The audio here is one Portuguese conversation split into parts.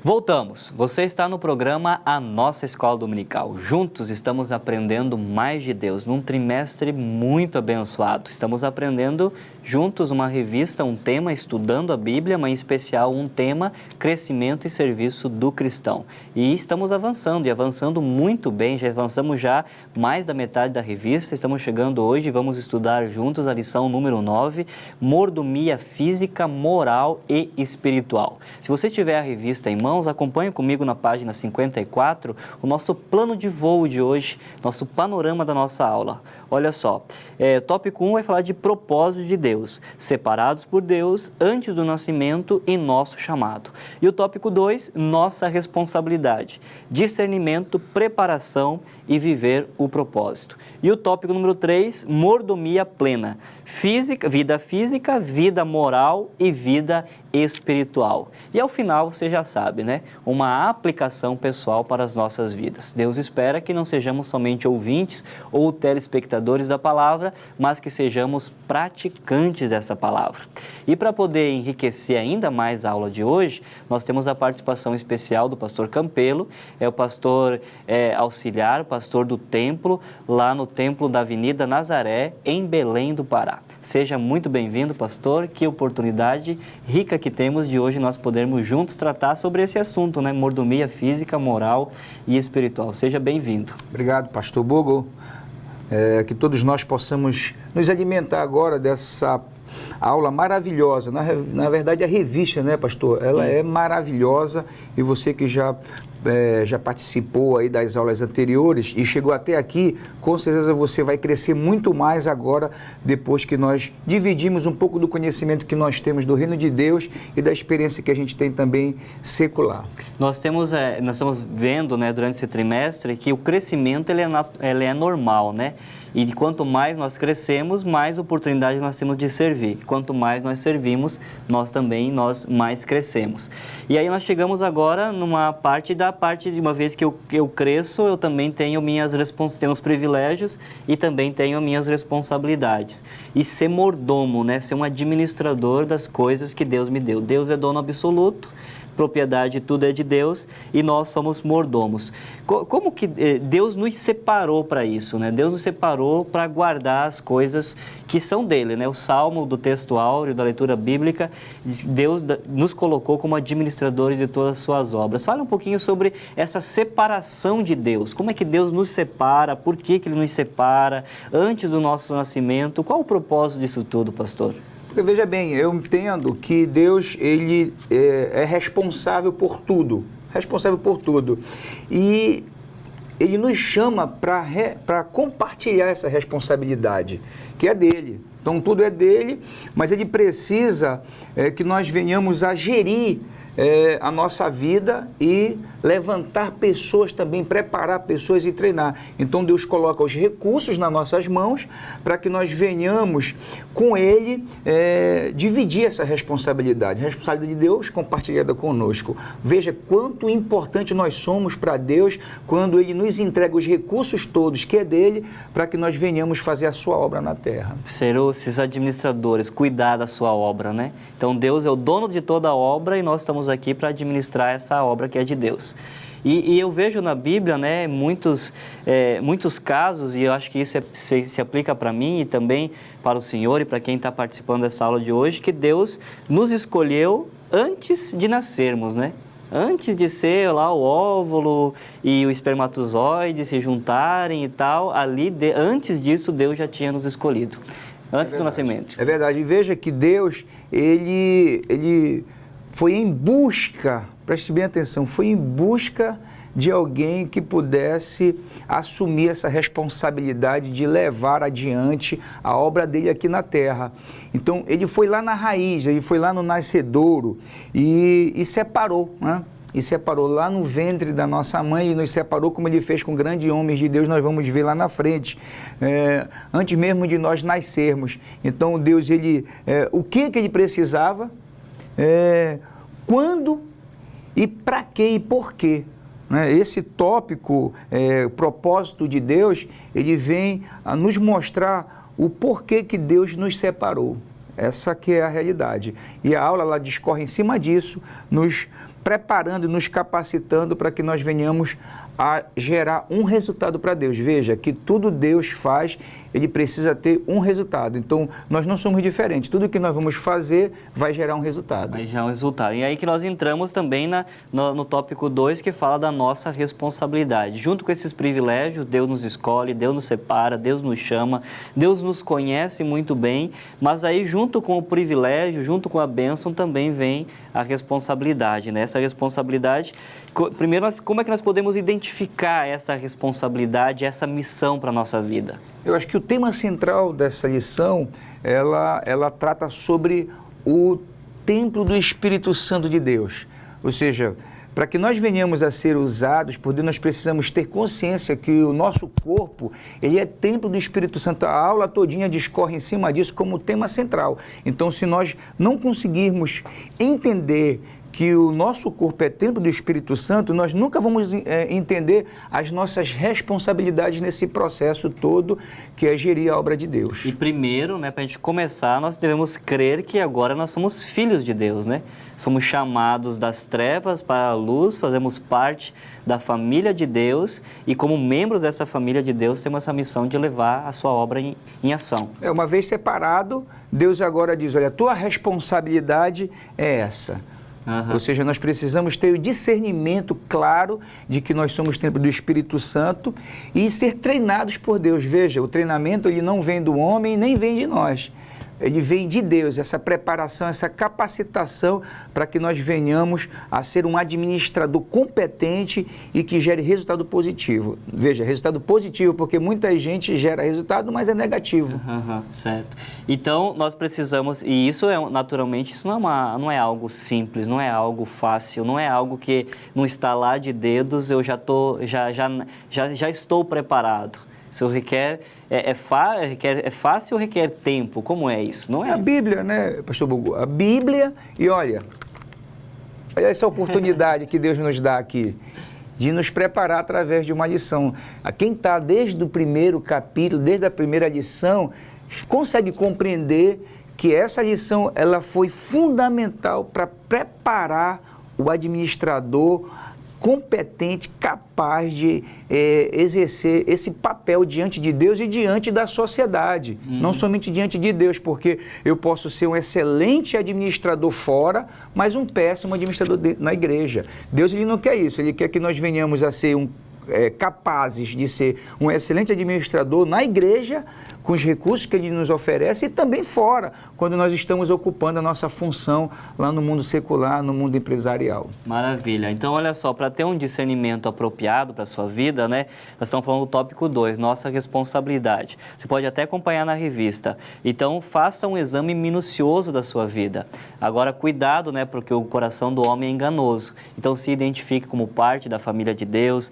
Voltamos. Você está no programa A Nossa Escola Dominical. Juntos estamos aprendendo mais de Deus num trimestre muito abençoado. Estamos aprendendo juntos uma revista, um tema, estudando a Bíblia, mas em especial um tema, crescimento e serviço do cristão. E estamos avançando e avançando muito bem, já avançamos já mais da metade da revista. Estamos chegando hoje e vamos estudar juntos a lição número 9, mordomia física, moral e espiritual. Se você tiver a revista em mãos, acompanhe comigo na página 54 o nosso plano de voo de hoje, nosso panorama da nossa aula. Olha só, tópico 1 vai falar de propósito de Deus, separados por Deus antes do nascimento e nosso chamado. E o tópico 2, nossa responsabilidade, discernimento, preparação e viver o propósito. E o tópico número 3, mordomia plena, vida física, vida moral e vida espiritual. E ao final, você já sabe, né? Uma aplicação pessoal para as nossas vidas. Deus espera que não sejamos somente ouvintes ou telespectadores da palavra, mas que sejamos praticantes dessa palavra. E para poder enriquecer ainda mais a aula de hoje, nós temos a participação especial do pastor Campelo, é o pastor auxiliar, o pastor do templo, lá no templo da Avenida Nazaré, em Belém do Pará. Seja muito bem-vindo, pastor, que oportunidade rica que temos de hoje nós podermos juntos tratar sobre esse assunto, né? Mordomia física, moral e espiritual. Seja bem-vindo. Obrigado, pastor Bogo. Que todos nós possamos nos alimentar agora dessa aula maravilhosa. Na verdade, a revista, né, pastor? Ela é maravilhosa e você que já participou aí das aulas anteriores e chegou até aqui, com certeza você vai crescer muito mais agora, depois que nós dividimos um pouco do conhecimento que nós temos do reino de Deus e da experiência que a gente tem também secular. Nós estamos vendo, né, durante esse trimestre que o crescimento ele é normal, né? E quanto mais nós crescemos, mais oportunidades nós temos de servir. Quanto mais nós servimos, nós mais crescemos. E aí nós chegamos agora numa parte de uma vez que eu cresço, eu também tenho tenho os privilégios e também tenho minhas responsabilidades. E ser mordomo, né? Ser um administrador das coisas que Deus me deu. Deus é dono absoluto, propriedade, tudo é de Deus e nós somos mordomos. Como que Deus nos separou para isso, né? Deus nos separou para guardar as coisas que são dele, né? O Salmo do texto áureo, da leitura bíblica, Deus nos colocou como administradores de todas as suas obras. Fala um pouquinho sobre essa separação de Deus. Como é que Deus nos separa? Por que Ele nos separa? Antes do nosso nascimento, qual o propósito disso tudo, pastor? Porque, veja bem, eu entendo que Deus ele é responsável por tudo, e Ele nos chama para compartilhar essa responsabilidade, que é dele. Então, tudo é dele, mas Ele precisa que nós venhamos a gerir a nossa vida e levantar pessoas também, preparar pessoas e treinar. Então Deus coloca os recursos nas nossas mãos para que nós venhamos com Ele dividir essa responsabilidade. A responsabilidade de Deus compartilhada conosco. Veja quanto importante nós somos para Deus quando Ele nos entrega os recursos todos que é dele para que nós venhamos fazer a sua obra na terra. Ser esses administradores, cuidar da sua obra, né? Então Deus é o dono de toda a obra e nós estamos aqui para administrar essa obra que é de Deus. E eu vejo na Bíblia, né, muitos casos, e eu acho que isso se aplica para mim e também para o senhor e para quem está participando dessa aula de hoje, que Deus nos escolheu antes de nascermos, né? Antes de ser lá o óvulo e o espermatozoide se juntarem e tal, antes disso Deus já tinha nos escolhido, antes do nascimento. É verdade, e veja que Deus, ele foi em busca, preste bem atenção, foi em busca de alguém que pudesse assumir essa responsabilidade de levar adiante a obra dele aqui na terra. Então, ele foi lá na raiz, ele foi lá no nascedouro e separou, né? E separou lá no ventre da nossa mãe, ele nos separou como ele fez com grandes homens de Deus, nós vamos ver lá na frente, antes mesmo de nós nascermos. Então, Deus, o que ele precisava, quando e para quê e por quê. Esse tópico, propósito de Deus, ele vem a nos mostrar o porquê que Deus nos separou. Essa que é a realidade. E a aula ela discorre em cima disso, nos preparando e nos capacitando para que nós venhamos a gerar um resultado para Deus. Veja que tudo Deus faz, ele precisa ter um resultado. Então, nós não somos diferentes. Tudo que nós vamos fazer vai gerar um resultado. Vai gerar um resultado. E aí que nós entramos também no tópico 2, que fala da nossa responsabilidade. Junto com esses privilégios, Deus nos escolhe, Deus nos separa, Deus nos chama, Deus nos conhece muito bem, mas aí junto com o privilégio, junto com a bênção, também vem a responsabilidade, né? Essa responsabilidade, primeiro, como é que nós podemos identificar essa responsabilidade, essa missão para a nossa vida? Eu acho que o tema central dessa lição, ela trata sobre o templo do Espírito Santo de Deus. Ou seja, para que nós venhamos a ser usados por Deus, nós precisamos ter consciência que o nosso corpo, ele é templo do Espírito Santo. A aula todinha discorre em cima disso como tema central. Então, se nós não conseguirmos entender que o nosso corpo é templo do Espírito Santo, nós nunca vamos entender as nossas responsabilidades nesse processo todo que é gerir a obra de Deus. E primeiro, né, para a gente começar, nós devemos crer que agora nós somos filhos de Deus, né? Somos chamados das trevas para a luz, fazemos parte da família de Deus e como membros dessa família de Deus temos essa missão de levar a sua obra em ação. Uma vez separado, Deus agora diz, olha, a tua responsabilidade é essa. Ou seja, nós precisamos ter o discernimento claro de que nós somos templo do Espírito Santo e ser treinados por Deus. Veja, o treinamento ele não vem do homem nem vem de nós. Ele vem de Deus, essa preparação, essa capacitação para que nós venhamos a ser um administrador competente e que gere resultado positivo. Veja, resultado positivo, porque muita gente gera resultado, mas é negativo. Certo. Então, nós precisamos, e isso naturalmente, isso não é algo simples, não é algo fácil, não é algo que no estalar de dedos eu já estou preparado. Isso requer, é fácil ou requer tempo? Como é isso? Não é? A Bíblia, né, pastor Bugu? A Bíblia, e olha essa oportunidade que Deus nos dá aqui, de nos preparar através de uma lição. Quem está desde o primeiro capítulo, desde a primeira lição, consegue compreender que essa lição ela foi fundamental para preparar o administrador competente, capaz de exercer esse papel diante de Deus e diante da sociedade. Não somente diante de Deus, porque eu posso ser um excelente administrador fora, mas um péssimo administrador na igreja. Deus ele não quer isso, ele quer que nós venhamos a ser capazes de ser um excelente administrador na igreja, com os recursos que ele nos oferece e também fora, quando nós estamos ocupando a nossa função lá no mundo secular, no mundo empresarial. Maravilha. Então, olha só, para ter um discernimento apropriado para a sua vida, né, nós estamos falando do tópico 2, nossa responsabilidade. Você pode até acompanhar na revista. Então, faça um exame minucioso da sua vida. Agora, cuidado, né, porque o coração do homem é enganoso. Então, se identifique como parte da família de Deus,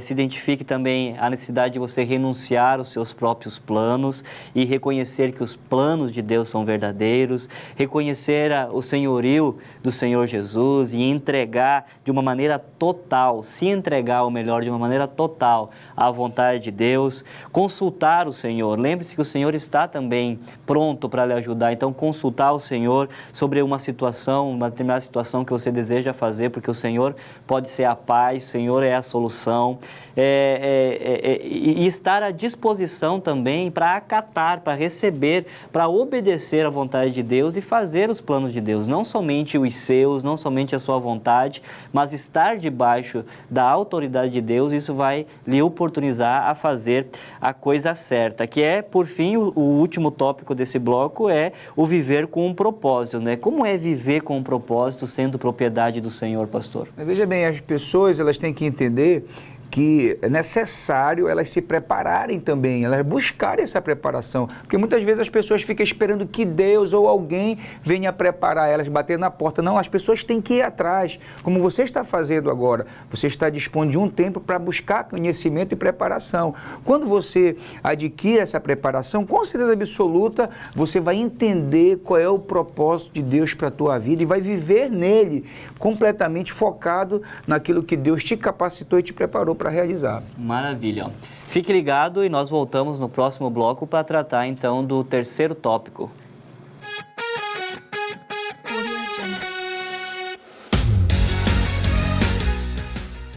se identifique também a necessidade de você renunciar aos seus próprios planos e reconhecer que os planos de Deus são verdadeiros, reconhecer o senhorio do Senhor Jesus e entregar de uma maneira total, se entregar, ou melhor, de uma maneira total à vontade de Deus, consultar o Senhor. Lembre-se que o Senhor está também pronto para lhe ajudar, então consultar o Senhor sobre uma determinada situação que você deseja fazer, porque o Senhor pode ser a paz, o Senhor é a solução, e estar à disposição também para acatar, para receber, para obedecer à vontade de Deus e fazer os planos de Deus, não somente os seus, não somente a sua vontade, mas estar debaixo da autoridade de Deus. Isso vai lhe oportunizar a fazer a coisa certa, que é, por fim, o último tópico desse bloco é o viver com um propósito, né? Como é viver com um propósito sendo propriedade do Senhor, pastor? Veja bem, as pessoas elas têm que entender que é necessário elas se prepararem também, elas buscarem essa preparação, porque muitas vezes as pessoas ficam esperando que Deus ou alguém venha preparar elas, bater na porta. Não, as pessoas têm que ir atrás, como você está fazendo agora, você está dispondo de um tempo para buscar conhecimento e preparação. Quando você adquire essa preparação, com certeza absoluta, você vai entender qual é o propósito de Deus para a tua vida e vai viver nele, completamente focado naquilo que Deus te capacitou e te preparou para realizar. Maravilha. Fique ligado e nós voltamos no próximo bloco para tratar então do terceiro tópico,